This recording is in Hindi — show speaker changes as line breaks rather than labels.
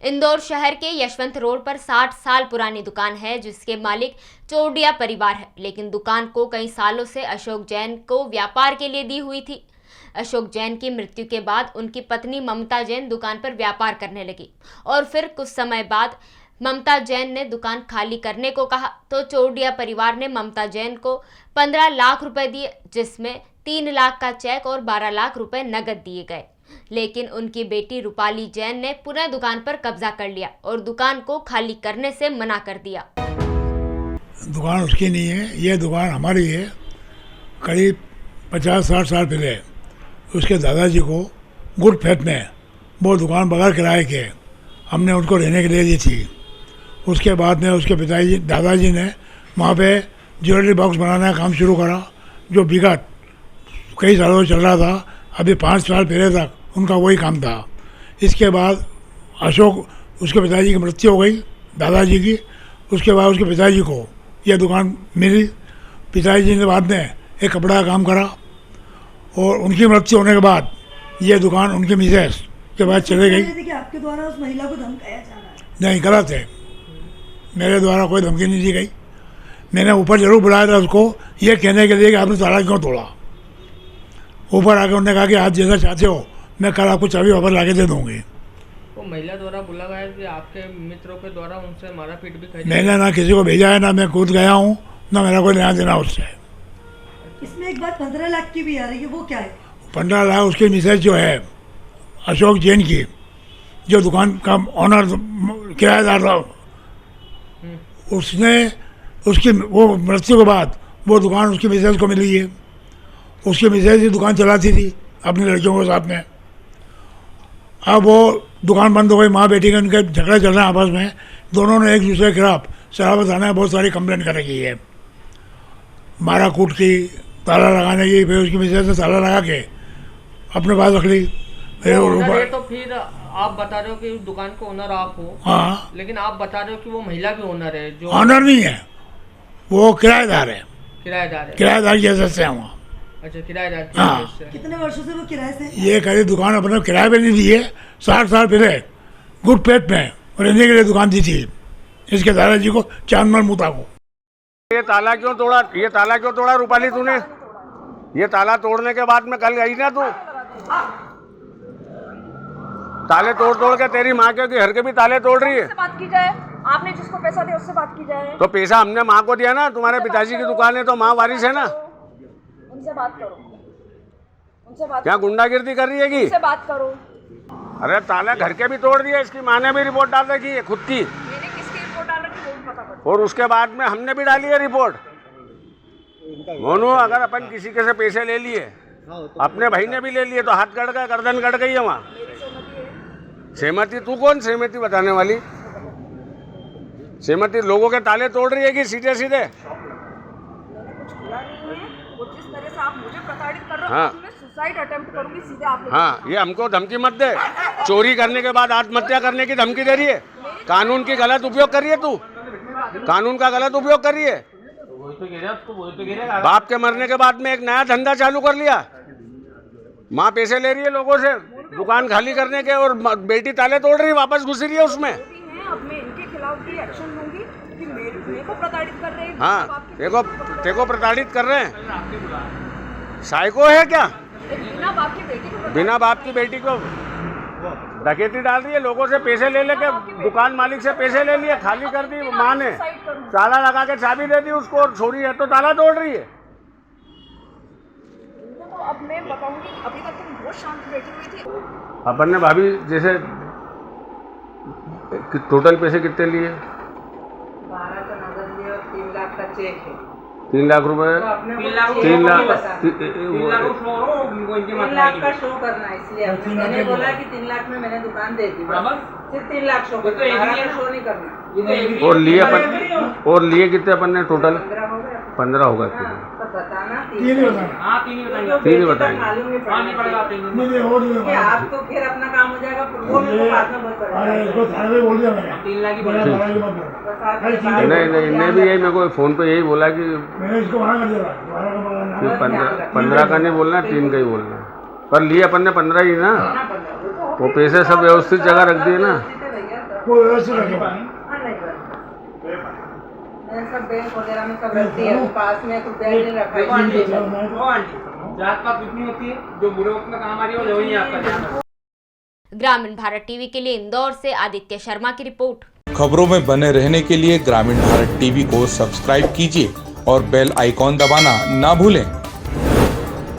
इंदौर शहर के यशवंत रोड पर 60 साल पुरानी दुकान है जिसके मालिक चौडिया परिवार है, लेकिन दुकान को कई सालों से अशोक जैन को व्यापार के लिए दी हुई थी। अशोक जैन की मृत्यु के बाद उनकी पत्नी ममता जैन दुकान पर व्यापार करने लगी और फिर कुछ समय बाद ममता जैन ने दुकान खाली करने को कहा तो चौडिया परिवार ने ममता जैन को 15 लाख रुपए दिए, जिसमें 3 लाख का चेक और 12 लाख रुपए नकद दिए गए। लेकिन उनकी बेटी रूपाली जैन ने पुनः दुकान पर कब्जा कर लिया और दुकान को खाली करने से मना कर दिया।
दुकान उसकी नहीं है, ये दुकान हमारी है। करीब 50-60 साल पहले उसके दादाजी को गुड फेथ में वो दुकान बगैर किराए के हमने उनको रहने के लिए दी थी। उसके बाद में उसके पिताजी दादाजी ने वहाँ पे ज्वेलरी बॉक्स बनाने का काम शुरू करा, जो विगत कई सालों से चल रहा था। अभी 5 साल पहले तक उनका वही काम था। इसके बाद अशोक उसके पिताजी की मृत्यु हो गई, दादाजी की। उसके बाद उसके पिताजी को यह दुकान मिली। पिताजी ने बाद में एक कपड़ा का काम करा और उनकी मृत्यु होने के बाद ये दुकान उनके मिसेस के बाद चले गई।
कि आपके द्वारा उस महिला को धमकाया जा रहा है?
नहीं, गलत है। मेरे द्वारा कोई धमकी नहीं दी गई। मैंने ऊपर जरूर बुलाया था उसको ये कहने के लिए कि आपने ताला क्यों तोड़ा। ऊपर आके उन्होंने कहा कि आप जैसा चाहते हो मैं कल आपको चाबी वापस ला के दे दूँगी।
तो महिला द्वारा बोला गया है कि आपके मित्रों के द्वारा उनसे मारा पीट भी करी।
मैंने ना किसी को भेजा है, ना मैं खुद गया हूँ, ना मेरा कोई लेना देना उससे।
इसमें एक बात 15 लाख की भी आ रही है, वो क्या है?
15 लाख उसकी मिसेज जो है अशोक जैन की, जो दुकान का ऑनर किराएदार था, उसने उसकी वो मृत्यु के बाद वो दुकान उसकी मिसेज को मिली है। उसकी मिसेज ही दुकान चलाती थी अपनी लड़कियों के साथ में। अब वो दुकान बंद हो गई, माँ बेटी के उनके झगड़े चल रहे हैं आपस में। दोनों ने एक दूसरे के खिलाफ शराब थाने में बहुत सारी कंप्लेंट कर रखी है, मारा कूट की, ताला लगाने की। फिर उसकी मिसेज ने ताला लगा के अपने पास रख ली।
तो फिर आप बता रहे हो कि उस दुकान का ओनर आप हो।
हाँ,
लेकिन आप बता रहे हो कि वो महिला भी ओनर है। जो
ऑनर नहीं है, वो किराएदार है।
किराएदार है।
किराएदार की हैसियत से है वहाँ।
अच्छा, किराएदार की
हाँ।
हैसियत से।
कितने वर्षों से वो किराए से?
ये कहीं दुकान अपने किराए पे नहीं दी है। 60 साल पहले गुड पेट में रहने के लिए दुकान दी थी इसके दादाजी को, चांदमल मुता को।
ये ताला क्यों तोड़ा रूपाली तूने? ये ताला तोड़ने के बाद में कल गई ना तू, ताले तोड़ के तेरी माँ के घर के भी ताले तोड़ रही है।
बात की जाए, आपने जिसको पैसा दिया उससे बात की जाए।
तो पैसा हमने माँ को दिया ना, तुम्हारे पिताजी की दुकान है तो माँ वारिस है ना।
उनसे बात करो, उनसे बात
क्या गुंडागिर्दी कर रही है कि?
उनसे बात करो।
अरे ताले घर के भी तोड़ दिए, इसकी माँ ने भी रिपोर्ट डाल रखी है खुद की,
मैंने किसकी रिपोर्ट डाल रखी वो भी पता करो।
और उसके बाद में हमने भी डाली है रिपोर्ट। मोनू, अगर अपन किसी के से पैसे ले लिए, अपने भाई ने भी ले लिए तो हाथ कट गए, गर्दन कट गई है वहाँ। सहमति? तू कौन सहमति बताने वाली? सहमति लोगों के ताले तोड़ रही है कि सीधे सीधे?
आप मुझे प्रताड़ित कर रहे हो।
हाँ।
मैं सुसाइड अटेम्प्ट करूंगी सीधे आप।
हाँ, ये हमको धमकी मत दे। चोरी करने के बाद आत्महत्या करने की धमकी दे रही है। कानून की गलत उपयोग कर रही है तू, कानून का गलत उपयोग कर रही है। बाप के मरने के बाद में एक नया धंधा चालू कर लिया। माँ पैसे ले रही है लोगों से दुकान खाली करने के, और बेटी ताले तोड़ रही है, वापस घुस रही है उसमें।
अब मैं इनके खिलाफ भी एक्शन लूंगी कि मेरे को प्रताड़ित कर रहे हैं।
हाँ, देखो प्रताड़ित कर रहे हैं। साइको है क्या?
बिना बाप की बेटी को
बिना बाप की बेटी को डकैती डाल रही है, लोगों से पैसे ले लेके, दुकान मालिक से पैसे ले लिए, खाली कर दी माँ ने, ताला लगा के चाबी दे दी उसको, और छोरी है तो ताला तोड़ रही है।
तो अब मैं बताऊंगी, अभी तक तुम बहुत शांत बैठी हुई थी।
अपन ने भाभी जैसे टोटल पैसे कितने लिए?
12 का नगद लिए और 3 लाख का चेक है।
3 लाख रुपए?
3 लाख का शो करना, इसलिए मैंने बोला कि 3 लाख में मैंने दुकान दे दी, सिर्फ 3 लाख शो करना, 12 का शो नहीं करना।
और लिए कितने अपन ने टोटल? 15 होगा।
बताना
तीन
ही बताएंगे।
मालूम नहीं पड़ेगा। आपको फिर अपना काम हो जाएगा, वो मेरे को बाद में बहुत पड़ेगा। 3 लाख ही
नहीं, इन्हें भी यही मेरे को फ़ोन पे यही बोला कि 15 का नहीं बोलना, 3 का ही बोलना। पर लिए अपन ने 15 ही ना, वो पैसे सब व्यवस्थित जगह रख दिए ना।
वो व्यवस्थित रखे।
हाँ नहीं बन ये सब बैंक वगैरह में सब रखती है, पास में कुछ बैंक नहीं रखा है।
जात पात इतनी होती है जो बुरे वक्त में काम आ रही है, वो वही आपका ध्यान रखो।
ग्रामीण भारत टीवी के लिए इंदौर से आदित्य शर्मा की रिपोर्ट।
खबरों में बने रहने के लिए ग्रामीण भारत टीवी को सब्सक्राइब कीजिए और बेल आइकॉन दबाना ना भूलें।